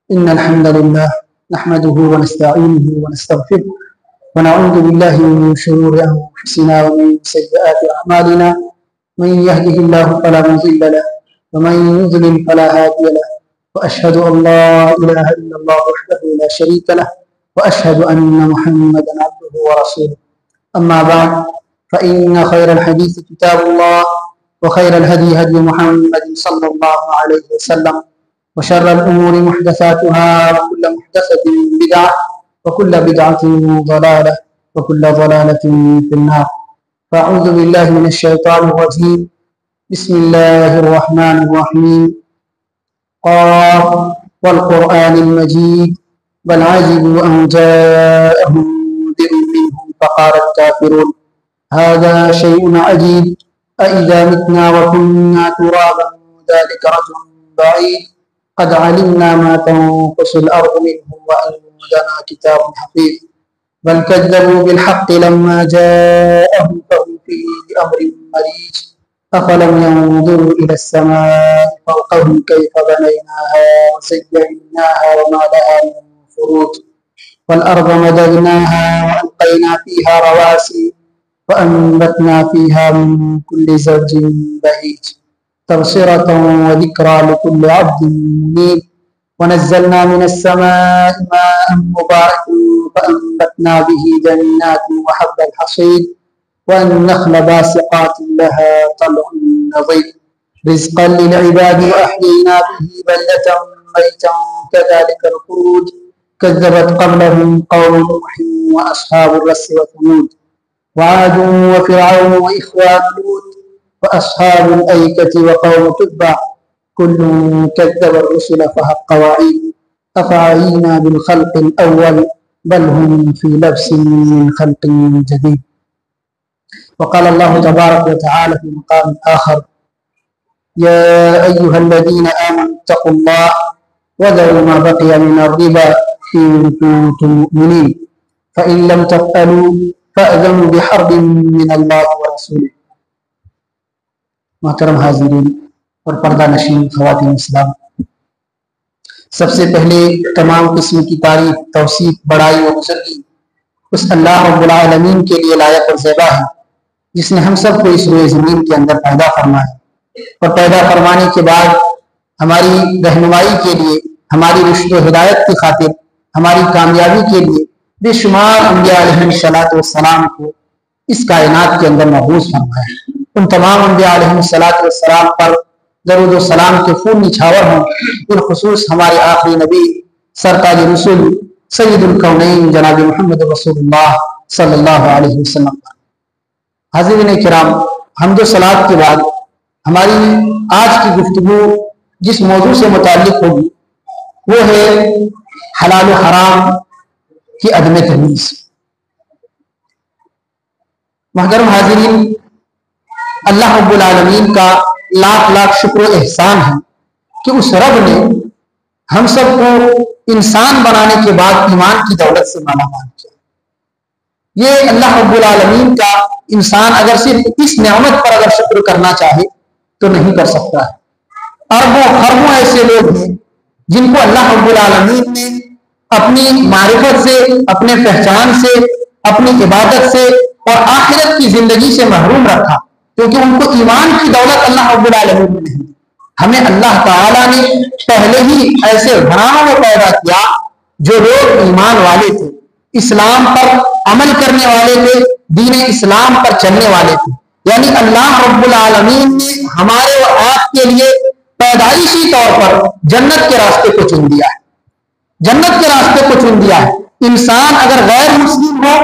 إن الحمد لله نحمده ونستعينه ونستغفره ونعوذ بالله من شرور أنفسنا ومن سيئات أعمالنا من يهده الله فلا مضل له ومن يضلل فلا هادي له وأشهد أن لا إله إلا الله وحده لا شريك له وأشهد أن محمدا عبده ورسوله أما بعد فإن خير الحديث كتاب الله وخير الهدي هدي محمد صلى الله عليه وسلم وشر الأمور محدثاتها وكل محدثة بدعة وكل بدعة ضلالة وكل ضلالة في النار. فأعوذ بالله من الشيطان الرجيم. بسم الله الرحمن الرحيم. قاف والقرآن المجيد بل عجبوا أن جاءهم منذر منهم فقال الكافرون هذا شيء عجيب أإذا متنا وكنا ترابا ذلك رجل بعيد قد علمنا ما تنقص الأرض منهم وعندنا كتاب حفيظ بل كذبوا بالحق لما جاءهم فهم في أمر مريج أفلم ينظروا إلى السماء فوقهم كيف بنيناها وزيناها وما لها من فروج والأرض مددناها وألقينا فيها رواسي وأنبتنا فيها من كل زوج بهيج تبصرة وذكرى لكل عبد منيب ونزلنا من السماء ماء مبارك فأنبتنا به جنات وحب الحصيد والنخل باسقات لها طلع نضيد رزقا للعباد وأحيينا به بلدة ميتا كذلك الخروج كذبت قبلهم قوم نوح وأصحاب الرس وثمود وعاد وفرعون وإخوان لوط وأصحاب الأيكة وقوم تبع كل كذب الرسل فحق وعيد أفعينا بالخلق الأول بل هم في لبس من خلق جديد. وقال الله تبارك وتعالى في مقام آخر يا أيها الذين آمنوا اتقوا الله وذروا ما بقي من الربا إن كنتم مؤمنين فإن لم تفعلوا فأذنوا بحرب من الله ورسوله. محترم حاضرین اور پردہ نشین خواتین اسلام، سب سے پہلے تمام قسم کی تعریف، توصیف، بڑائی و بزرگی اس اللہ رب العالمین کے لیے لائق اور زیبا ہے جس نے ہم سب کو اس روئے زمین کے اندر پیدا فرمایا اور پیدا فرمانے کے بعد ہماری رہنمائی کے لیے، ہماری رشد و ہدایت کی خاطر، ہماری کامیابی کے لیے بے شمار انبیاء علیہم السلام کو اس کائنات کے اندر مبعوث فرمایا. ان تمام انبیاء علیہم السلام پر درود و سلام کے خون نچھاور ہوں، بالخصوص ہمارے آخری نبی سرتاج رسول سید الکونین جناب محمد رسول اللہ صلی اللہ علیہ وسلم. حاضرین کرام، حمد و صلات کے بعد ہماری آج کی گفتگو جس موضوع سے متعلق ہوگی وہ ہے حلال و حرام کی عدم تمیز. محترم حاضرین، اللہ رب العالمین کا لاکھ لاکھ شکر و احسان ہے کہ اس رب نے ہم سب کو انسان بنانے کے بعد ایمان کی دولت سے مالا مال کیا. یہ اللہ رب العالمین کا انسان اگر صرف اس نعمت پر اگر شکر کرنا چاہے تو نہیں کر سکتا ہے. اربوں خربوں ایسے لوگ ہیں جن کو اللہ رب العالمین نے اپنی معرفت سے، اپنے پہچان سے، اپنی عبادت سے اور آخرت کی زندگی سے محروم رکھا کیونکہ ان کو ایمان کی دولت اللہ رب العالمین نے نہیں. ہمیں اللہ تعالیٰ نے پہلے ہی ایسے گھرانوں میں پیدا کیا جو لوگ ایمان والے تھے، اسلام پر عمل کرنے والے تھے، دین اسلام پر چلنے والے تھے. یعنی اللہ رب العالمین نے ہمارے اور آپ کے لیے پیدائشی طور پر جنت کے راستے کو چن دیا ہے. جنت کے راستے کو چن دیا ہے. انسان اگر غیر مسلم ہو،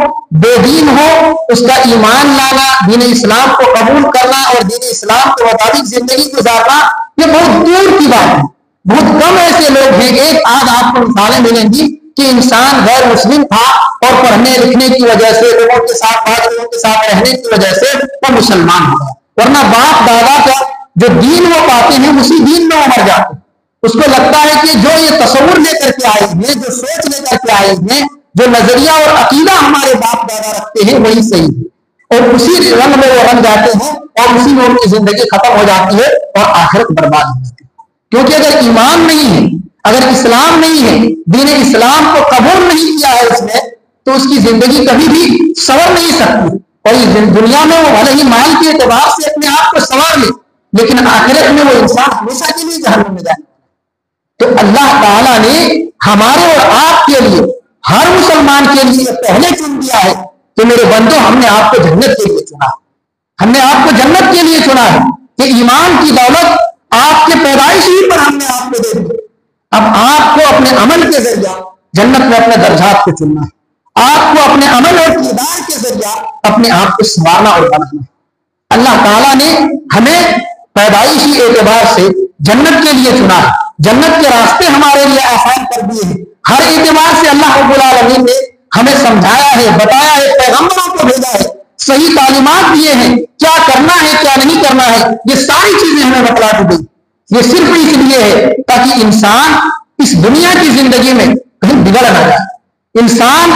بے دین ہو، اس کا ایمان لانا، دین اسلام کو قبول کرنا اور دین اسلام کے مطابق زندگی گزارنا یہ بہت دور کی بات ہے. بہت کم ایسے لوگ ہیں، ایک آدھ آپ کو مثالیں ملیں گی کہ انسان غیر مسلم تھا اور پڑھنے لکھنے کی وجہ سے، لوگوں کے ساتھ لوگوں کے ساتھ رہنے کی وجہ سے وہ مسلمان ہو گیا. ورنہ باپ دادا کا جو دین وہ پاتے ہیں اسی دین میں وہ مر جاتے ہیں. اس کو لگتا ہے کہ جو یہ تصور لے کر کے آئے ہیں، جو سوچ لے کر کے آئے ہیں، جو نظریہ اور عقیدہ ہمارے باپ دادا رکھتے ہیں وہی صحیح ہے، اور اسی رنگ میں وہ رنگ جاتے ہیں اور اسی میں ان کی زندگی ختم ہو جاتی ہے اور آخرت برباد ہو جاتی ہے. کیونکہ اگر ایمان نہیں ہے، اگر اسلام نہیں ہے، دین اسلام کو قبول نہیں کیا ہے اس نے، تو اس کی زندگی کبھی بھی سنور نہیں سکتی. اور دنیا میں وہ بھلے ہی مال کے اعتبار سے اپنے آپ کو سنوار لے، لیکن آخرت میں وہ انسان ہمیشہ کے لیے جہنم میں جائے. تو اللہ تعالیٰ نے ہمارے اور آپ کے لیے، ہر مسلمان کے لیے پہلے چن دیا ہے کہ میرے بندو، ہم نے آپ کو جنت کے لیے چنا، ہم نے آپ کو جنت کے لیے چنا ہے کہ ایمان کی دولت آپ کے پیدائش ہی پر ہم نے آپ کو دے دی. اب آپ کو اپنے عمل کے ذریعہ جنت میں اپنے درجات کو چننا ہے. آپ کو اپنے عمل اور کردار کے ذریعہ اپنے آپ کو سنوارنا اور بنانا ہے. اللہ تعالیٰ نے ہمیں پیدائشی اعتبار سے جنت کے لیے چنا ہے. جنت کے راستے ہمارے لیے آسان کر دیے ہیں. ہر اعتبار سے اللہ رب العالمین نے ہمیں سمجھایا ہے، بتایا ہے، پیغمبروں کو بھیجا ہے، صحیح تعلیمات دیے ہیں، کیا کرنا ہے کیا نہیں کرنا ہے. یہ ساری چیزیں ہمیں بتلا دی گئی. یہ صرف اس لیے ہے تاکہ انسان اس دنیا کی زندگی میں کہیں بگڑ نہ جائے. انسان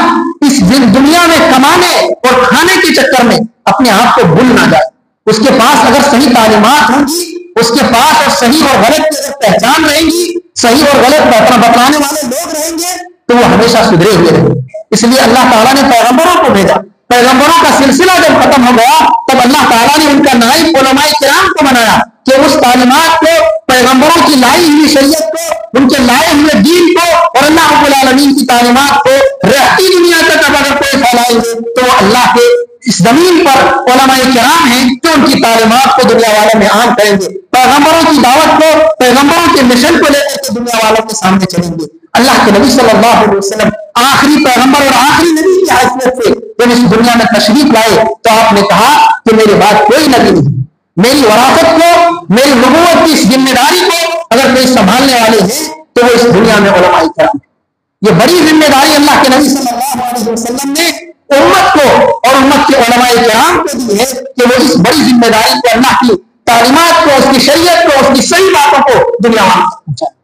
اس دنیا میں کمانے اور کھانے کے چکر میں اپنے آپ کو بھول نہ جائے. اس کے پاس اگر صحیح تعلیمات ہوں گی، اس کے پاس اور صحیح اور غلط کی اگر پہچان رہے گی، صحیح اور غلط بتلانے والے لوگ رہیں گے، تو وہ ہمیشہ سدھرے ہوئے رہیں گے. اس لیے اللہ تعالیٰ نے پیغمبروں کو بھیجا. پیغمبروں کا سلسلہ جب ختم ہو گیا تب اللہ تعالیٰ نے ان کا نائب علماء کرام کو بنایا کہ اس تعلیمات کو، پیغمبروں کی لائی ہوئی شریعت کو، ان کے لائے ہوئے دین کو اور اللہ رب العالمین کی تعلیمات کو رہتی دنیا تک اب اگر کوئی پھیلائیں گے تو وہ اللہ کے اس زمین پر علماء کرام ہیں جو ان کی تعلیمات کو دنیا والوں میں عام کریں گے. پیغمبروں کی دعوت کو، پیغمبروں کے مشن کو لے کر کے دنیا والوں کے سامنے چلیں گے. اللہ کے نبی صلی اللہ علیہ وسلم آخری پیغمبر اور آخری نبی کی حیثیت سے جب اس دنیا میں تشریف لائے تو آپ نے کہا کہ میرے بعد کوئی نبی نہیں. میری وراثت کو، میری نبوت کی اس ذمہ داری کو اگر کوئی سنبھالنے والے ہیں تو وہ اس دنیا میں علماء کرام. یہ بڑی ذمہ داری اللہ کے نبی صلی اللہ علیہ وسلم نے امت کو اور امت کے علماء کرام کو دی ہے کہ وہ اس بڑی ذمہ داری کو، اللہ کی تعلیمات کو، اس کی شریعت کو، اس کی صحیح باتوں کو دنیا والوں تک پہنچائے.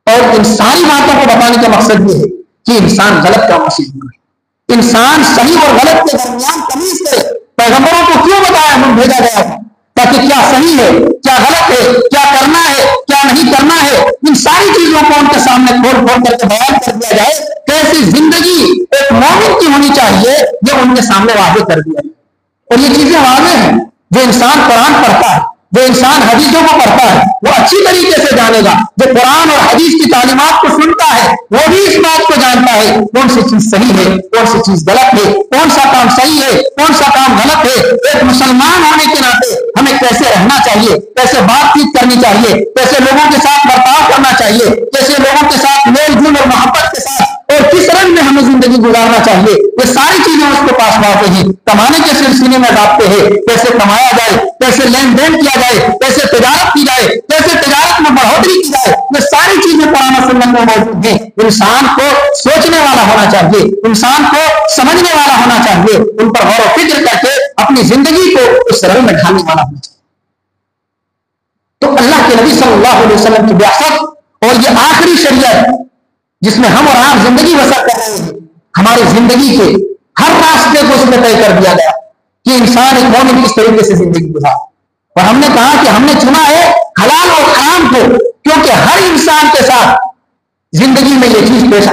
اور ان ساری باتوں کو بتانے کا مقصد یہ ہے کہ انسان غلط کا مسئلہ ہے، انسان صحیح اور غلط کے درمیان تمیز کرے. پیغمبروں کو کیوں بتایا ہم بھیجا گیا تھا؟ تاکہ کیا صحیح ہے، کیا غلط ہے، کیا کرنا ہے، کیا نہیں کرنا ہے، ان ساری چیزوں کو ان کے سامنے کھول کھول کر کے بیان کر دیا جائے. کیسی زندگی ایک مومن کی ہونی چاہیے یہ ان کے سامنے واضح کر دیا جائے. اور یہ چیزیں واضح ہیں. جو انسان قرآن پڑھتا ہے، جو انسان حدیثوں کو پڑھتا ہے، وہ اچھی طریقے سے جانے گا. جو قرآن اور حدیث کی تعلیمات کو سنتا ہے وہ بھی اس بات کو جانتا ہے کون سی چیز صحیح ہے، کون سی چیز غلط ہے، کون سا کام صحیح ہے، کون سا کام غلط ہے. ایک مسلمان ہونے کے ناطے ہمیں کیسے رہنا چاہیے، کیسے بات چیت کرنی چاہیے، کیسے لوگوں کے ساتھ برتاؤ کرنا چاہیے، کیسے لوگوں کے ساتھ میل جول اور محبت کے ساتھ اور کس رنگ میں ہمیں زندگی گزارنا چاہیے، یہ ساری چیزیں اس کے پاس واضح ہیں. کمانے کے سلسلے میں ضابطے ہیں، کیسے کمایا جائے، کیسے لین دین کیا جائے، کیسے تجارت کی جائے، کیسے تجارت میں بڑھوتری کی جائے، یہ ساری چیزیں قرآن و سنت میں موجود ہیں. انسان کو سوچنے والا ہونا چاہیے، انسان کو سمجھنے والا ہونا چاہیے، ان پر غور و فکر کر کے اپنی زندگی کو اس رنگ میں ڈھالنے والا ہونا چاہیے. تو اللہ کے نبی صلی اللہ علیہ وسلم کی بعثت اور یہ آخری شریعت جس میں ہم اور آپ زندگی بسر کر رہے ہیں، ہماری زندگی کے ہر راستے کو اس میں طے کر دیا گیا کہ انسان ایک مومن کس طریقے سے زندگی گزارے. اور ہم نے کہا کہ ہم نے چنا ہے حلال اور حرام کو، کیونکہ ہر انسان کے ساتھ زندگی میں یہ چیز پیش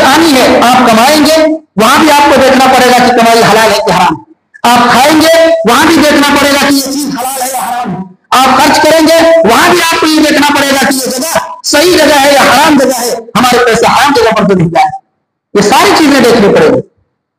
آنی ہے. آپ کمائیں گے وہاں بھی آپ کو دیکھنا پڑے گا کہ کمائی حلال ہے کہ حرام ہے. آپ کھائیں گے وہاں بھی دیکھنا پڑے گا کہ یہ چیز حلال ہے یا حرام ہے. آپ خرچ کریں گے وہاں بھی آپ کو یہ دیکھنا پڑے گا کہ یہ جگہ صحیح جگہ ہے یا حرام جگہ ہے، ہمارے پیسے حرام جگہ پر تو نہیں جائے. یہ ساری چیزیں دیکھنی پڑے گی.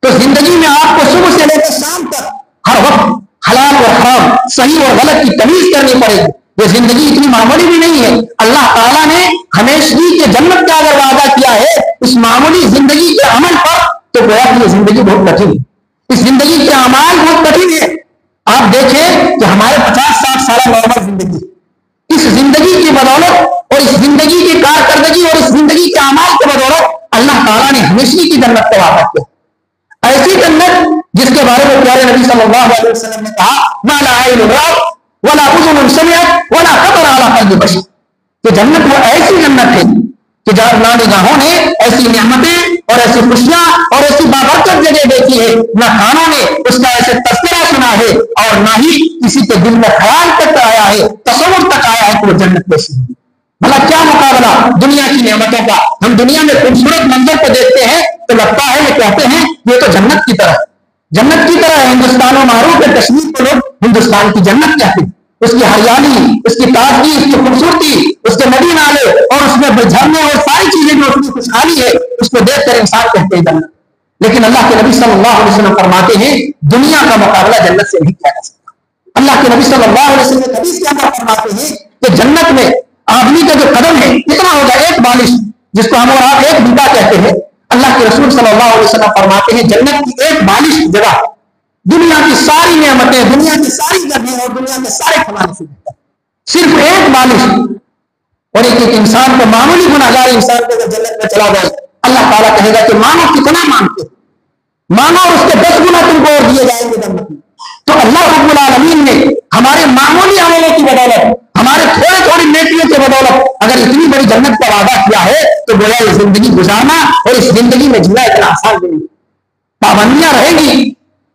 تو زندگی میں آپ کو صبح سے لے کر شام تک ہر وقت حلال اور حرام، صحیح اور غلط کی تمیز کرنی پڑے گی. یہ زندگی اتنی معمولی بھی نہیں ہے. اللہ تعالیٰ نے ہمیشگی کے جنت کا اگر وعدہ کیا ہے اس معمولی زندگی کے عمل پر، تو گویا کہ یہ زندگی بہت کٹھن ہے. اس زندگی کے اعمال بہت کٹھن ہے. آپ دیکھیں کہ ہمارے 50-60 سالہ نارمل زندگی، اس زندگی کی بدولت اور اس زندگی کی کارکردگی اور اس زندگی کے اعمال کی بدولت اللہ تعالیٰ نے ہمیشگی کی جنت کا وعدہ کیا. ایسی جنت جس کے بارے میں پیارے نبی صلی اللہ علیہ وسلم نے کہا ما لا عین رأت ولا اذن سمعت ولا خطر على قلب بشر. کہ جنت وہ ایسی جنت ہے کہ جہاں نہ نگاہوں نے ایسی نعمتیں اور ایسی خوشیاں اور ایسی بابرکت جگہ دیکھی ہے، نہ کانوں نے اس کا ایسے تذکرہ سنا ہے، اور نہ ہی کسی کے دل میں خیال تک آیا ہے، تصور تک آیا ہے کہ وہ جنت کیسی ہوگی. بھلا کیا مقابلہ دنیا کی نعمتوں کا. ہم دنیا میں خوبصورت منظر کو دیکھتے ہیں تو لگتا ہے یہ کہتے ہیں یہ تو جنت کی طرح جنت کی طرح ہے. ہندوستان و معروف ہے کشمیر کو لوگ ہندوستان کی جنت کہتے ہیں. اس کی ہریالی، اس کی تازگی، اس کی خوبصورتی، اس کے ندی نالے اور اس میں جھرنے اور ساری چیزیں جو اس کی خوشحالی ہے اس کو دیکھ کر انسان کہتے ہیں جنت. لیکن اللہ کے نبی صلی اللہ علیہ وسلم فرماتے ہیں دنیا کا مقابلہ جنت سے نہیں کیا جا سکتا. اللہ کے نبی صلی اللہ علیہ وسلم حدیث کے اندر فرماتے ہیں کہ جنت میں آدمی کا جو قدم ہے کتنا ہوگا، ایک بالش جس کو ہم اور آپ ایک بیٹا کہتے ہیں. اللہ کے رسول صلی اللہ علیہ وسلم فرماتے ہیں جنت کی ایک بالش جگہ دنیا کی ساری نعمتیں، دنیا کی ساری گرمی اور دنیا کے سارے کھلانے سے بہتر. صرف ایک بالش. اور ایک انسان کو معمولی گناہگار انسان کو اگر جنت میں چلا جائے اللہ تعالیٰ کہے گا کہ مانو کتنا مانتے مانو اور اس کے 10 گنا تم کو اور دیے جائیں گے جنت میں. تو اللہ رب العالمین نے ہمارے معمولی عملوں کی بدولت، ہمارے تھوڑی نیکیوں کی بدولت اگر اتنی بڑی جنت کا وعدہ کیا ہے تو گویا یہ زندگی گزارنا اور اس زندگی میں جینا اتنا آسان نہیں. پابندیاں رہیں گی،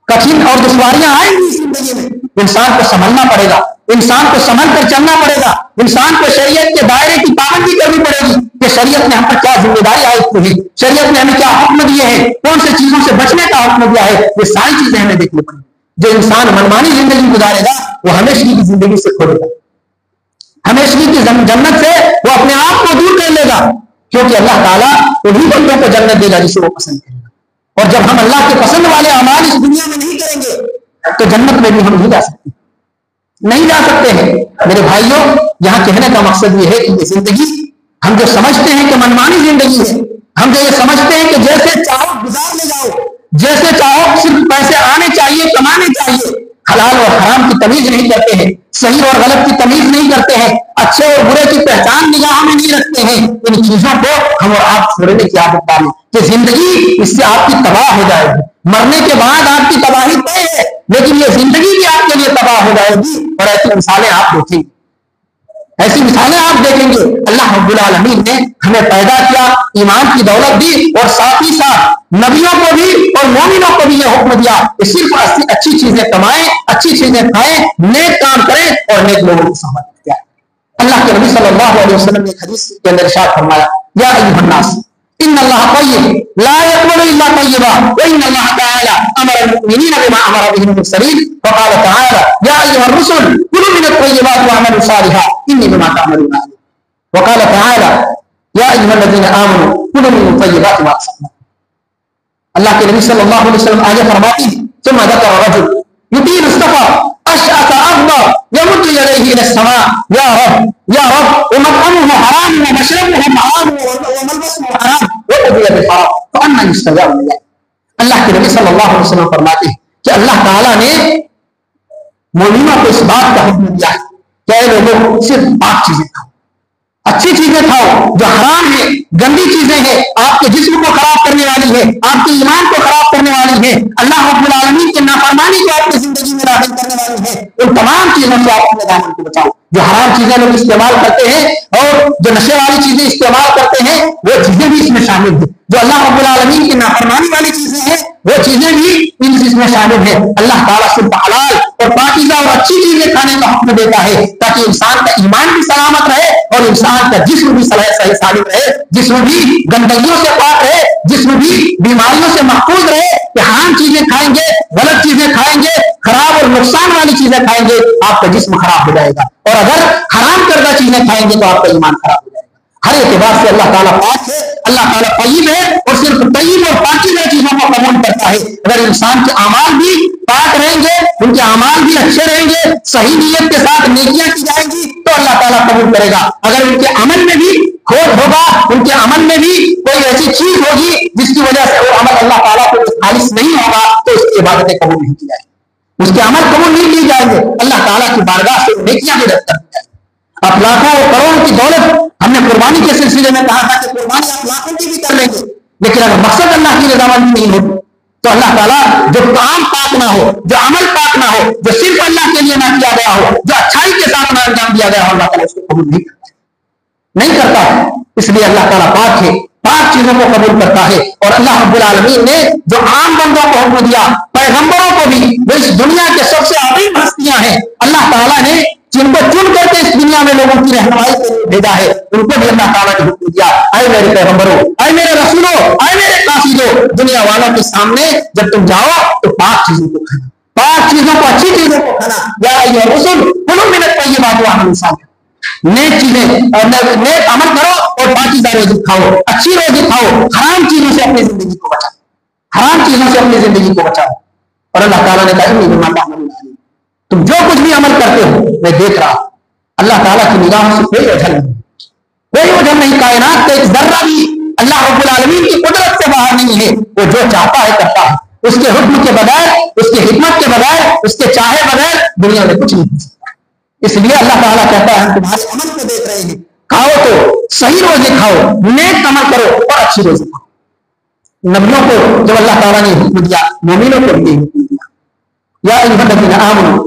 کٹھن اور دشواریاں آئیں گی اس زندگی میں. انسان کو سنبھلنا پڑے گا، انسان کو سنبھل کر چلنا پڑے گا، انسان کو شریعت کے دائرے کی پابندی کرنی پڑے گی کہ شریعت نے ہم پر کیا ذمہ داری عائد کی ہے، شریعت نے ہمیں کیا حکم دیے ہیں، کون سے چیزوں سے بچنے کا حکم دیا ہے. یہ ساری چیزیں ہمیں دیکھنی پڑیں گی. جو انسان منمانی زندگی گزارے گا وہ ہمیشگی کی زندگی سے کھولے گا، ہمیشگی کی جنت سے وہ اپنے آپ کو دور کر لے گا، کیونکہ اللہ تعالیٰ انہیں بندوں کو جنت دے گا جسے وہ پسند کرے گا. اور جب ہم اللہ کے پسند والے اعمال اس دنیا میں نہیں کریں گے تو جنت میں بھی ہم نہیں جا سکتے، نہیں جا سکتے ہیں. میرے بھائیوں، یہاں کہنے کا مقصد یہ ہے کہ یہ زندگی ہم جو سمجھتے ہیں کہ منمانی زندگی ہے، ہم جو یہ سمجھتے ہیں کہ جیسے چاہو گزار لے جاؤ، جیسے چاہو صرف پیسے آنے چاہیے، کمانے چاہیے، حلال اور حرام کی تمیز نہیں کرتے ہیں، صحیح اور غلط کی تمیز نہیں کرتے ہیں، اچھے اور برے کی پہچان نگاہوں میں نہیں رکھتے ہیں. ان چیزوں کو ہم اور آپ چھوڑنے کی عادت ڈالیں کہ زندگی اس سے آپ کی تباہ ہو جائے گی. مرنے کے بعد آپ کی تباہی طے ہے، لیکن یہ زندگی بھی آپ کے لیے تباہ ہو جائے گی. اور ایسی مثالیں آپ دیکھیں گے، ایسی مثالیں آپ دیکھیں گے. اللہ رب العالمین نے ہمیں پیدا کیا، ایمان کی دولت دی اور ساتھ ہی ساتھ نبیوں کو بھی اور مومنوں کو بھی یہ حکم دیا کہ صرف اچھی چیزیں کمائیں، اچھی چیزیں کھائیں، نیک کام کریں اور نیک لوگوں کی صحبت کریں. اللہ کے نبی صلی اللہ علیہ وسلم نے حدیث کے اندر ارشاد فرمایا یا ایھا الناس ان اللہ طیب لا يقبل الا طیبا وان اللہ تعالی امر المؤمنین بما امر به المرسلین وقال تعالی یا ایھا الرسل کلوا من الطیبات واعملوا صالحا انی بما تعملون علیم وقال تعالی یا ایھا الذین آمنوا کلوا من الطیبات واصلحوا. اللہ کے نبی صلی اللہ علیہ وسلم آگے فرماتے ہیں ثم ذکر رجل یطیل السفر اشعث اغبر يمد يديه الى السماء يا رب يا رب ومطعمه حرام ومشربه حرام وملبسه حرام وقضي بالحرام فأنا يستجاب له. اللہ کے نبی صلی اللہ علیہ وسلم فرماتے ہیں کہ اللہ تعالیٰ نے مومنوں کو اس بات کا حکم دیا ہے کہ اے لوگوں صرف پاک چیزیں کھاؤ، اچھی چیزیں کھاؤ. جو حرام ہے، گندی چیزیں ہیں، آپ کے جسم کو خراب کرنے والی ہے، آپ کے ایمان کو خراب کرنے والی ہے، اللہ رب العالمین کے نافرمانی کو آپ کی زندگی میں داخل کرنے والی ہے، ان تمام چیزوں سے آپ اپنے دامن کو بچاؤ. جو حرام چیزیں لوگ استعمال کرتے ہیں اور جو نشے والی چیزیں استعمال کرتے ہیں وہ چیزیں بھی اس میں شامل ہیں. جو اللہ رب العالمین کی نافرمانی والی چیزیں ہیں وہ چیزیں بھی اس میں شامل ہیں. اللہ تعالیٰ صرف حلال اور پاکیزہ اور اچھی چیزیں کھانے کا حکم دیتا ہے تاکہ انسان کا ایمان بھی سلامت رہے اور انسان کا جسم بھی سالم رہے، جسم بھی گندگیوں سے پاک رہے، جسم بھی بیماریوں سے محفوظ رہے. کہ حرام چیزیں کھائیں گے، غلط چیزیں کھائیں گے، خراب اور نقصان والی چیزیں کھائیں گے، آپ کا جسم خراب ہو جائے گا. اور اگر حرام کردہ چیزیں کھائیں گے تو آپ کا ایمان خراب ہو جائے گا. ہر اعتبار سے اللہ تعالیٰ پاک ہے، اللہ تعالیٰ طیب ہے اور صرف طیب اور پاکیزہ چیزوں کو قبول کرتا ہے. اگر انسان کے اعمال بھی پاک رہیں گے، ان کے اعمال بھی اچھے رہیں گے، صحیح نیت کے ساتھ نیکیاں کی جائیں گی تو اللہ تعالیٰ قبول کرے گا. اگر ان کے عمل میں بھی کھوٹ ہوگا، ان کے عمل میں بھی کوئی ایسی چیز ہوگی جس کی وجہ سے وہ عمل اللہ تعالیٰ کو خالص نہیں ہوگا تو اس کی عبادتیں قبول نہیں کی جائیں گی، اس کے عمل قبول نہیں کیے جائیں گے. اللہ تعالیٰ کی بارگاہ سے نیکیاں بھی رد کر دی جائیں. آپ لاکھوں اور کروڑوں کی دولت، ہم نے قربانی کے سلسلے میں کہا تھا کہ قربانی آپ لاکھوں کی بھی کر لیں گے، لیکن اگر مقصد اللہ کی رضامندی نہیں ہو تو اللہ تعالیٰ جو کام پاک نہ ہو، جو عمل پاک نہ ہو، جو صرف اللہ کے لیے نہ کیا گیا ہو، جو اچھائی کے ساتھ نہ انجام دیا گیا ہو، اللہ تعالیٰ اس کو قبول نہیں کرتا ہے. اس لیے اللہ تعالیٰ پاک ہے، پاک چیزوں کو قبول کرتا ہے. اور اللہ رب العالمین نے جو عام بندوں کو حکم دیا، پیغمبروں کو بھی، وہ اس دنیا کے سب سے عظیم ہستیاں ہیں. اللہ تعالیٰ نے جن کو چن کر کے اس دنیا میں لوگوں کی رہنمائی کے لیے بھیجا ہے، ان کو بھی اللہ تعالیٰ نے حکم دیا، اے میرے پیغمبروں، اے میرے رسولوں، اے میرے قاصدوں، دنیا والوں کے سامنے جب تم جاؤ تو پاک چیزوں کو کھانا، پاک چیزوں کو، اچھی چیزوں کو کھانا، یا ایھا الرسل کلوا من الطیبات واعملوا صالحا، نیک چیزیں اور نیک عمل کرو اور پاکیزہ روزی کھاؤ، اچھی روزی کھاؤ، حرام چیزوں سے اپنی زندگی کو بچاؤ، حرام چیزوں سے اپنی زندگی کو بچاؤ۔ اور اللہ تعالیٰ نے کہا انی بما تعملون علیم، تم جو کچھ بھی عمل کرتے ہو میں دیکھ رہا ہوں۔ اللہ تعالیٰ کی نگاہوں سے کوئی وجہ نہیں، کوئی وجہ نہیں، کائنات کا ایک ذرہ بھی اللہ رب العالمین کی قدرت سے باہر نہیں ہے، وہ جو چاہتا ہے کرتا ہے، اس کے حکم کے بغیر، اس کے حکمت کے بغیر، اس کے چاہے بغیر دنیا میں کچھ نہیں ہو سکتا۔ اس لیے اللہ تعالیٰ کہتا ہے ہم تمہارے عمل کو دیکھ رہے ہیں، کھاؤ تو صحیح روزے کھاؤ، نیک عمل کرو اور اچھی روزے کھاؤ۔ نبیوں کو جب اللہ تعالیٰ نے حکم دیا، مومنوں کو بھی حکم دیا، یا ایھا الذین آمنوا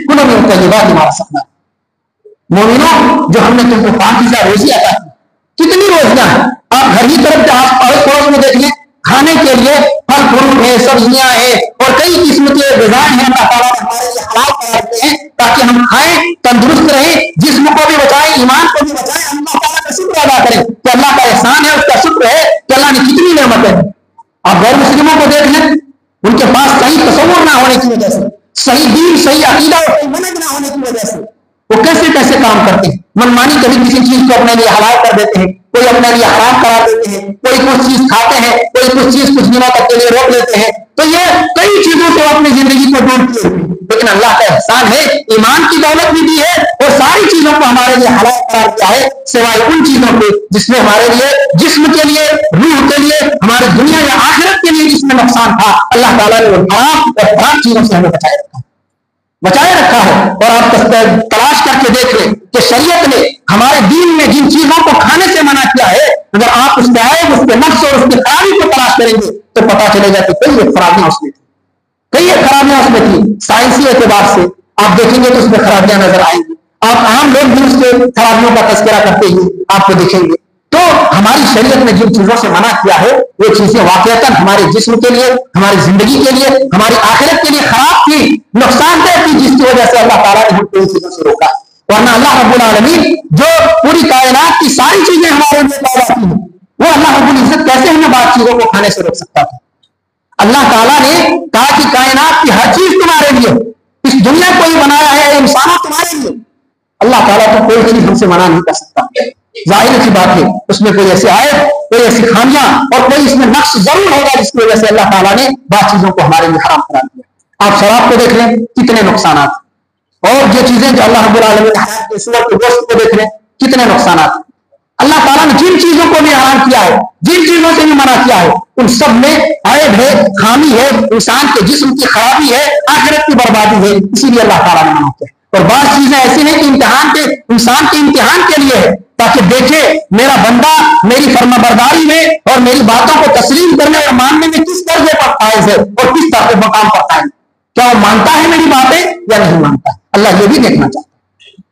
کلوا من الطیبات ما رزقناکم، مومنوں جو ہم نے تم کو پاکیزہ روزی عطا کی۔ کتنی روزیاں ہیں، آپ گھر ہی طرف آس پڑوس میں دیکھ لیں، کھانے کے لیے پھل فروٹ ہے، سبزیاں ہیں اور کئی قسم کے غذائیں ہیں، اللہ تعالیٰ نے ہمارے لیے حلال قرار دیے ہیں تاکہ ہم کھائیں، تندرست رہیں، جسم کو بھی بچائیں، ایمان کو بھی بچائیں، اللہ تعالیٰ کا شکر ادا کریں کہ اللہ کا احسان ہے، اس کا شکر ہے کہ اللہ نے کتنی نعمتیں ہیں۔ آپ غیر مسلموں کو دیکھ لیں، ان کے پاس صحیح تصور نہ ہونے کی وجہ سے، صحیح دین، صحیح عقیدہ اور صحیح منہج نہ ہونے کی وجہ سے وہ کیسے کیسے کام کرتے ہیں، منمانی کبھی کسی چیز کو اپنے لیے حلال کر دیتے ہیں، کوئی اپنے لیے حرام کرا دیتے ہیں، کوئی کچھ چیز کھاتے ہیں، کوئی کچھ چیز کچھ دنوں تک کے لیے روک لیتے ہیں، تو یہ کئی چیزوں سے اپنی زندگی کو دور کیے ہوئے، لیکن اللہ کا احسان ہے، ایمان کی دولت بھی دی ہے اور ساری چیزوں کو ہمارے لیے حلال قرار دیا ہے، سوائے ان چیزوں کے جس میں ہمارے لیے، جسم کے لیے، روح کے لیے، ہمارے دنیا یا آخرت کے لیے جس میں نقصان تھا، اللہ تعالیٰ نے وہ حرام اور خراب چیزوں سے ہمیں بچائے رکھا ہے۔ اور آپ تلاش کر کے دیکھ لیں کہ شریعت نے ہمارے دین میں جن چیزوں کو کھانے سے منع کیا ہے، اگر آپ اس کے عیب، اس کے نقص اور اس کی خرابی کو تلاش کریں گے تو پتا چلے گا کہ کئی خرابیاں اس میں تھیں، کئی خرابیاں اس میں تھیں۔ سائنسی اعتبار سے آپ دیکھیں گے تو اس میں خرابیاں نظر آئیں گی، آپ عام لوگ بھی اس کے خرابیوں کا تذکرہ کرتے ہی آپ کو دیکھیں گے۔ تو ہماری شریعت نے جن چیزوں سے منع کیا ہے وہ چیزیں واقعتاً ہمارے جسم کے لیے، ہماری زندگی کے لیے، ہماری آخرت کے لیے خراب تھی، نقصان دہ تھی، جس کی وجہ سے اللہ تعالیٰ نے ہم کو ان چیزوں سے روکا۔ ورنہ اللہ رب العالمین جو پوری کائنات کی ساری چیزیں ہمارے لیے پیدا کی ہیں، وہ اللہ رب العزت کیسے ہمیں بعض چیزوں کو کھانے سے روک سکتا تھا؟ اللہ تعالیٰ نے کہا کہ کائنات کی ہر چیز تمہارے لیے، اس دنیا کو ہی بنایا ہے، انسانوں تمہارے لیے، اللہ تعالیٰ تو کوئی چیز ہم سے منع نہیں کر سکتا۔ ظاہر سی بات ہے اس میں کوئی ایسے عیب، کوئی ایسی خامیاں اور کوئی اس میں نقص ضرور ہوگا جس کی وجہ سے اللہ تعالیٰ نے بعض چیزوں کو ہمارے لیے حرام قرار دیا۔ آپ شراب کو دیکھ لیں، کتنے نقصانات، اور یہ چیزیں جو اللہ رب العالمین نے حرام کی، سور کے گوشت کو دیکھ لیں، کتنے نقصانات۔ اللہ تعالیٰ نے جن چیزوں کو بھی حرام کیا ہے، جن چیزوں سے بھی منع کیا ہے، ان سب میں عیب ہے، خامی ہے، انسان کے جسم کی خرابی ہے، آخرت کی بربادی ہے، اسی لیے اللہ تعالیٰ نے منع کیا۔ اور بعض چیزیں ایسی ہیں کہ امتحان کے، انسان کے امتحان کے لیے ہے، تاکہ دیکھے میرا بندہ میری فرما برداری میں اور میری باتوں کو تسلیم کرنے اور ماننے میں کس درجے پر فائز ہے اور کس طرح مقام پر قائم، کیا وہ مانتا ہے میری باتیں یا نہیں مانتا ہے، اللہ یہ بھی دیکھنا چاہتا ہے۔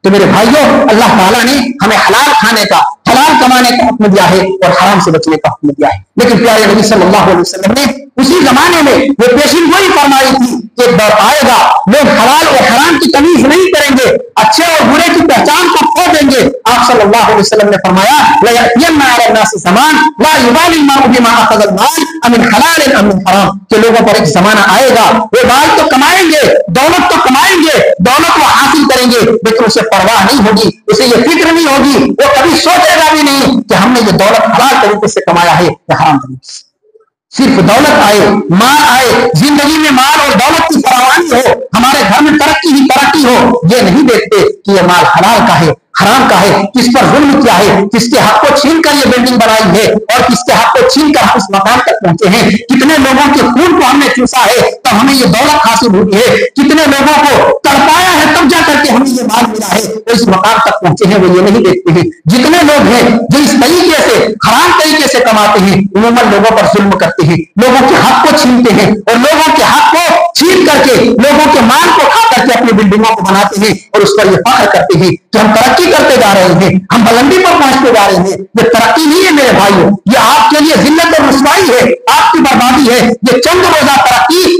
تو میرے بھائیوں، اللہ تعالیٰ نے ہمیں حلال کھانے کا، حلال کمانے کا حکم دیا ہے اور حرام سے بچنے کا حکم دیا ہے، لیکن پیارے نبی صلی اللہ علیہ وسلم نے اسی زمانے میں وہ پیشین گوئی فرمائی تھی کہ ایک دور آئے گا لوگ حلال اور حرام کی تمیز نہیں کریں گے، اچھے اور برے کی پہچان کو کھو دیں گے۔ آپ صلی اللہ علیہ وسلم نے فرمایا لَيَأْتِيَنَّ عَلَى النَّاسِ زَمَانٌ لَا يُبَالِي الْمَرْءُ بِمَا أَخَذَ الْمَالَ أَمِنْ حَلَالٍ أَمْ مِنْ حَرَامٍ، کہ لوگوں پر ایک زمانہ آئے گا وہ مال تو کمائیں گے، دولت تو کمائیں گے، دولت وہ حاصل کریں گے، لیکن اسے پرواہ نہیں ہوگی، اسے یہ فکر نہیں ہوگی، وہ کبھی سوچے گا بھی نہیں کہ ہم نے یہ دولت حلال طریقے سے کمایا ہے یا حرام طریقے سے۔ صرف دولت آئے، مال آئے، زندگی میں مال اور دولت کی فراوانی ہو، ہمارے گھر میں ترقی ہی ترقی ہو، یہ نہیں دیکھتے کہ یہ مال حلال کا ہے، حرام کا ہے، کس پر ظلم کیا ہے، کس کے حق کو چھین کر یہ بلڈنگ بنائی ہے اور کس کے حق کو چھین کر ہم اس مقام تک پہنچے ہیں، کتنے لوگوں کے خون کو ہم نے چوسا ہے تب ہمیں یہ دولت حاصل ہوئی ہے، کتنے لوگوں کو تڑپایا ہے تب جا کر کے ہمیں یہ مال ملا ہے، تو اس مقام تک پہنچے ہیں وہ یہ نہیں دیکھتے ہیں۔ جتنے لوگ ہیں جو اس طریقے سے حرام طریقے سے کماتے ہیں، عموماً لوگوں پر ظلم کرتے ہیں، لوگوں کے حق کو چھینتے ہیں اور لوگوں کے حق کو چھین کر کے، لوگوں کے مال کو کھا کر کے اپنی بلڈنگوں کو بناتے ہیں اور اس پر یہ فخر کرتے ہیں کہ ہم ترقی کرتے جا رہے ہیں، ہم بلندی پر پہنچتے جا رہے ہیں۔ یہ ترقی نہیں ہے میرے بھائیوں، یہ آپ کے لیے ذلت اور رسوائی ہے، آپ کی بربادی ہے۔ یہ چند روزہ ترقی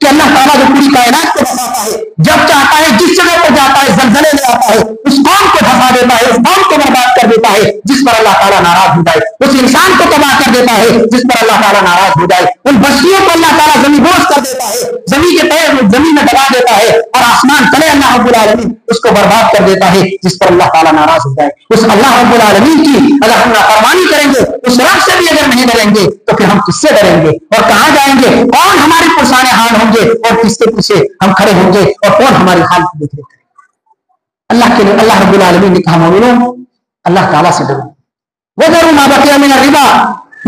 کہ اللہ تعالیٰ جو پوری کائنات کو بساتا ہے، جب چاہتا ہے جس جگہ پر جاتا ہے زلزلے لے آتا ہے، اس قوم کو دھسا دیتا ہے، اس قوم کو برباد کر دیتا ہے جس پر اللہ تعالیٰ ناراض ہو جائے، اس انسان کو تباہ کر دیتا ہے جس پر اللہ تعالیٰ ناراض ہو جائے، ان بستیوں کو اللہ تعالیٰ زمین بوس کر دیتا ہے، زمین کے پیر زمین میں دبا دیتا ہے، اور آسمان تلے اللہ رب العالمین اس کو برباد کر دیتا ہے جس پر اللہ تعالیٰ ناراض ہو جائے۔ اس اللہ رب العالمین کی اگر ہم نافرمانی کریں گے، اس رب سے بھی اگر نہیں ڈریں گے، تو پھر ہم کس سے ڈریں گے اور کہاں جائیں گے؟ کون ہمارے پرسانے حال ہوں گے اور کس کے پیچھے ہم کھڑے ہوں گے اور کون ہماری حالت کو دیکھ رہے کرے؟ اللہ کے لیے اللہ رب العالمین نے کہا مومنوں اللہ تعالیٰ سے ڈرو، وذروا ما بقي من الربا۔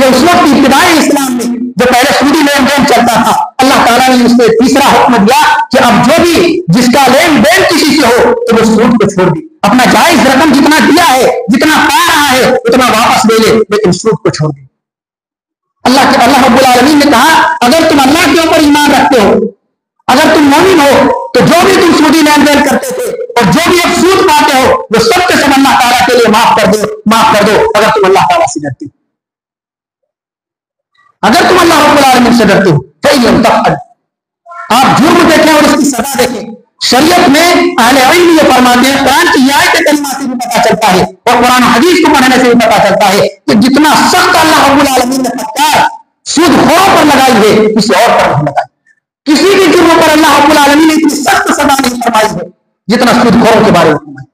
یہ اس وقت ابتدائی اسلام میں جو پہلے سودی لین دین چلتا تھا، اللہ تعالیٰ نے اس سے تیسرا حکم دیا کہ اب جو بھی جس کا لین دین کسی سے ہو تو وہ سود کو چھوڑ دی، اپنا جائز رقم جتنا دیا ہے، جتنا پا رہا ہے اتنا واپس لے لے، لیکن سود کو چھوڑ دے۔ اللہ رب العالمین نے کہا اگر تم اللہ کے اوپر ایمان رکھتے ہو، اگر تم مومن ہو، تو جو بھی تم سودی لین دین کرتے تھے اور جو بھی اب سود پاتے ہو وہ سب کے سب اللہ تعالیٰ کے لیے معاف کر دو اگر تم اللہ تعالیٰ سے ڈرتے ہو، اگر تم اللہ رب العالمین سے ڈرتے ہو۔ فَإِن تَفْعَلُوا، آپ جرم دیکھیں اور اس کی سزا دیکھیں۔ شریعت میں اہل علم یہ فرماتے ہیں، قرآن کی آیت کریمہ سے بھی پتہ چلتا ہے اور قرآن حدیث کو پڑھنے سے بھی پتہ چلتا ہے کہ جتنا سخت اللہ رب العالمین نے پھٹکار سود خوروں پر لگائی ہے کسی اور پر نہیں لگائی، کسی بھی جرم پر اللہ رب العالمین نے اتنی سخت سزا نہیں فرمائی ہے جتنا سود خوروں کے بارے میں فرمائی۔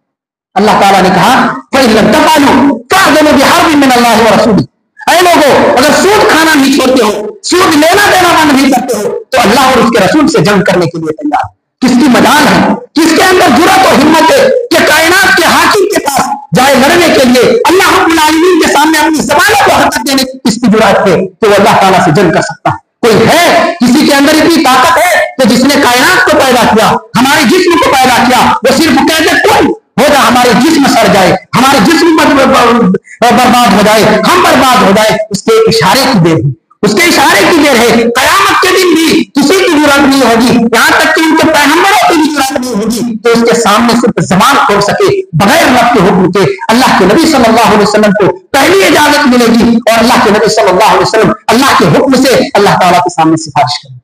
اللہ تعالیٰ نے کہا فَإِن لَمْ تَفْعَلُوا فَأْذَنُوا بِحَرْبٍ مِّنَ اللَّهِ وَرَسُولِهِ، اے لوگوں اگر سود کھانا نہیں چھوڑتے ہو، سود لینا دینا بند نہیں کرتے ہو، تو اللہ اور اس کے رسول سے جنگ کرنے کے لیے تیار۔ کس کی مجال ہے، کس کے اندر جرأت و ہمت ہے کہ کائنات کے حاکم کے پاس جائے لڑنے کے لیے، اللہ رب العالمین کے سامنے اپنی زبانوں کو حرکت دینے کی کس کی جرأت ہے کہ وہ اللہ تعالیٰ سے جنگ کر سکتا ہے؟ کوئی ہے کسی کے اندر اتنی طاقت ہے کہ جس نے کائنات کو پیدا کیا، ہمارے جسم کو پیدا کیا، وہ صرف کہتے کون ہو جائے ہمارے جسم سڑ جائے، ہمارے جسم برباد ہو جائے، ہم برباد ہو جائے، اس کے اشارے کی دیر ہے، اس کے اشارے کی دیر ہے۔ قیامت کے دن بھی کسی کی ضرورت نہیں ہوگی، یہاں تک کہ ان کے پیغمبروں کی بھی ضرورت نہیں ہوگی تو اس کے سامنے صرف زبان کھول سکے بغیر رب کے حکم کے۔ اللہ کے نبی صلی اللہ علیہ وسلم کو پہلی اجازت ملے گی اور اللہ کے نبی صلی اللہ علیہ وسلم اللہ کے حکم سے اللہ تعالیٰ کے سامنے سفارش کریں۔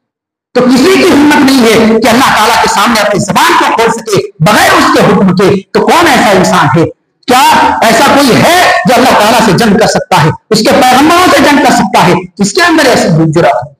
تو کسی کی ہمت نہیں ہے کہ اللہ تعالیٰ کے سامنے اپنی زبان کو کھول سکے بغیر اس کے حکم کے۔ تو کون ایسا انسان ہے؟ کیا ایسا کوئی ہے جو اللہ تعالیٰ سے جنگ کر سکتا ہے، اس کے پیغمبروں سے جنگ کر سکتا ہے؟ اس کے اندر ایسی جرأت ہے۔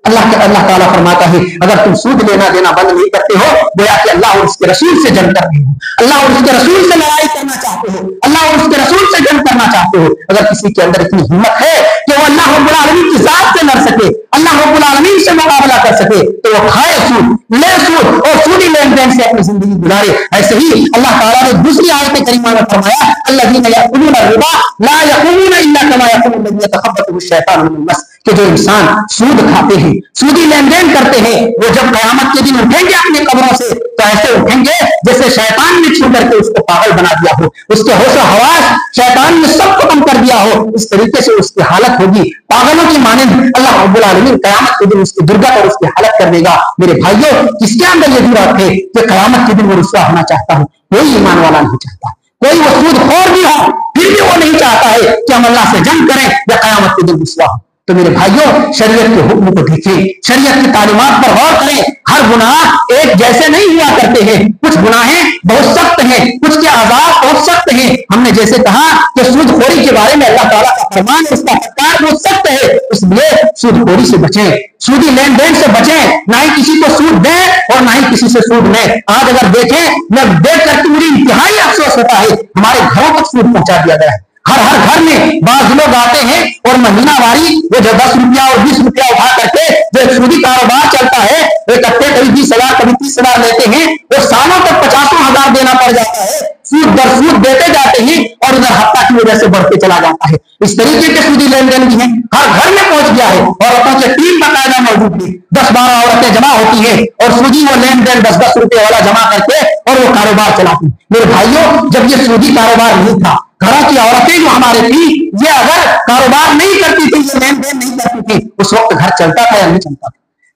اللہ تعالیٰ فرماتا ہے اگر تم سود لینا دینا بند نہیں کرتے ہو گویا کہ اللہ اور اس کے رسول سے جنگ کر رہے ہو، اللہ اور اس کے رسول سے لڑائی کرنا چاہتے ہو، اللہ اور اس کے رسول سے جنگ کرنا چاہتے ہو۔ اگر کسی کے اندر اتنی ہمت ہے کہ وہ اللہ رب العالمین کی ذات سے لڑ سکے، اللہ رب العالمین سے مقابلہ کر سکے، تو وہ کھائے سود، لے سود اور سودی لین دین سے اپنی زندگی گزارے۔ ایسے ہی اللہ تعالیٰ نے دوسری آیت کریمہ میں فرمایا الذین یأکلون الربا لا یقومون الا کما یقوم الذی یتخبطہ الشیطان من المس، کہ جو انسان سود کھاتے ہیں، سودی لین دین کرتے ہیں، وہ جب قیامت کے دن اٹھیں گے اپنی قبروں سے تو ایسے اٹھیں گے جیسے شیطان نے چھو کر کے اس کو پاگل بنا دیا ہو، اس کے ہوش و حواس شیطان نے سب ختم کر دیا ہو، اس طریقے سے اس کی حالت ہوگی پاگلوں کی مانند۔ اللہ رب العالمین قیامت کے دن اس کی درگت اور اس کی حالت کر دے گا۔ میرے بھائیوں کس کے اندر یہ جرأت ہے کہ قیامت کے دن وہ رسوا ہونا چاہتا ہے؟ کوئی ایمان والا نہیں چاہتا، کوئی وہ سود خور بھی ہو پھر بھی وہ نہیں چاہتا ہے کہ ہم اللہ سے جنگ کریں یا قیامت کے دن رسوا ہو۔ تو میرے بھائیوں شریعت کے حکم کو دیکھیں، شریعت کی تعلیمات پر غور کریں۔ ہر گناہ ایک جیسے نہیں ہوا کرتے ہیں، کچھ گناہیں بہت سخت ہیں، کچھ کے عذاب بہت سخت ہیں۔ ہم نے جیسے کہا کہ سود خوری کے بارے میں اللہ تعالیٰ کا فرمان ہے، اس کا فٹکار بہت سخت ہے، اس لیے سود خوری سے بچیں، سودی لین دین سے بچیں، نہ ہی کسی کو سود دیں اور نہ ہی کسی سے سود لیں۔ آج اگر دیکھیں میں دیکھ کر کے مجھے انتہائی افسوس ہوتا ہے ہمارے گھروں تک سود پہنچا دیا گیا ہے۔ ہر گھر میں بعض لوگ آتے ہیں اور مہینہ واری وہ جو 10 روپیہ اور 20 روپیہ اٹھا کر کے جو ایک سودی کاروبار چلتا ہے، اکٹھے کبھی 20,000 کبھی 30,000 لیتے ہیں، وہ سالوں تک 50,000 دینا پڑ جاتا ہے، سود در سود دیتے جاتے ہیں اور ادھر ہفتہ کی وجہ سے بڑھتے چلا جاتا ہے۔ اس طریقے کے سودی لین دین بھی ہیں، ہر گھر میں پہنچ گیا ہے، عورتوں کے ٹیم باقاعدہ موجود ہے، 10-12 عورتیں جمع ہوتی ہیں اور سودی وہ لین دین 10-10 روپے والا جمع کر کے اور وہ کاروبار چلاتی ہیں۔ میرے بھائیوں جب یہ سودی کاروبار نہیں تھا، گھروں کی عورتیں جو ہمارے تھی یہ اگر کاروبار نہیں کرتی تھی، یہ لین دین نہیں کرتی تھی، اس وقت گھر چلتا تھا یا نہیں چلتا تھا؟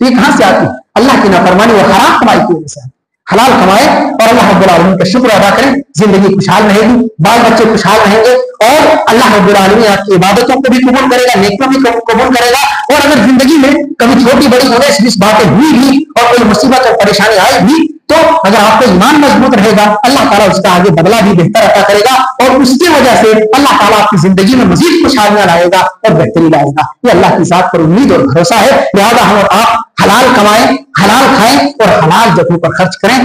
تو یہ کہاں سے آتی ہے؟ اللہ کی نافرمانی اور حرام کمائی کی وجہ سے آتی ہے۔ حلال کمائے اور اللہ رب العالمین کا شکر ادا کریں، زندگی خوشحال رہے گی، بال بچے خوشحال رہیں گے، اور اللہ رب العالمین آپ کی عبادتوں کو بھی قبول کرے گا، نیکیوں بھی قبول کرے گا۔ اور اگر زندگی میں کبھی چھوٹی بڑی انیس بیس باتیں ہوئی بھی اور کوئی مصیبت اور پریشانی آئی بھی، تو اگر آپ کا ایمان مضبوط رہے گا اللہ تعالیٰ اس کا آگے بدلہ بھی بہتر عطا کرے گا، اور اس کی وجہ سے اللہ تعالیٰ آپ کی زندگی میں مزید خوشحالیاں لائے گا اور بہتری لائے گا۔ یہ اللہ کی ذات پر امید اور بھروسہ ہے، لہٰذا ہم اور آپ حلال کمائیں، حلال کھائیں اور حلال جگہوں پر خرچ کریں۔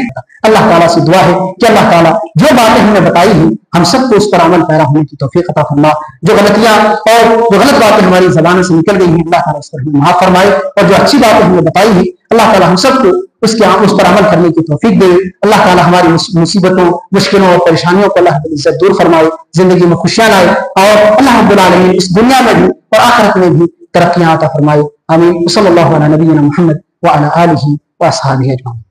اللہ تعالیٰ سے دعا ہے کہ اللہ تعالیٰ جو باتیں ہم نے بتائی ہیں ہم سب کو اس پر عمل پیرا ہونے کی توفیق عطا فرما، جو غلطیاں اور جو غلط باتیں ہماری زبانوں سے نکل گئی ہیں اللہ تعالیٰ اس پر ہمیں معاف فرمائے، اور جو اچھی باتیں ہم نے بتائی ہیں اللہ تعالیٰ ہم سب کو اس پر عمل کرنے کی توفیق دے۔ اللہ تعالیٰ ہماری مصیبتوں، مشکلوں اور پریشانیوں کو اللہ رب العزت دور فرمائے، زندگی میں خوشیاں لائے، اور اللہ رب العالمین اس دنیا میں بھی اور آخرت میں بھی ترقیاں عطا فرمائے۔ آمین۔ صلی اللہ علیہ نبینا محمد وعلی آلہ واصحابہ اجمعین۔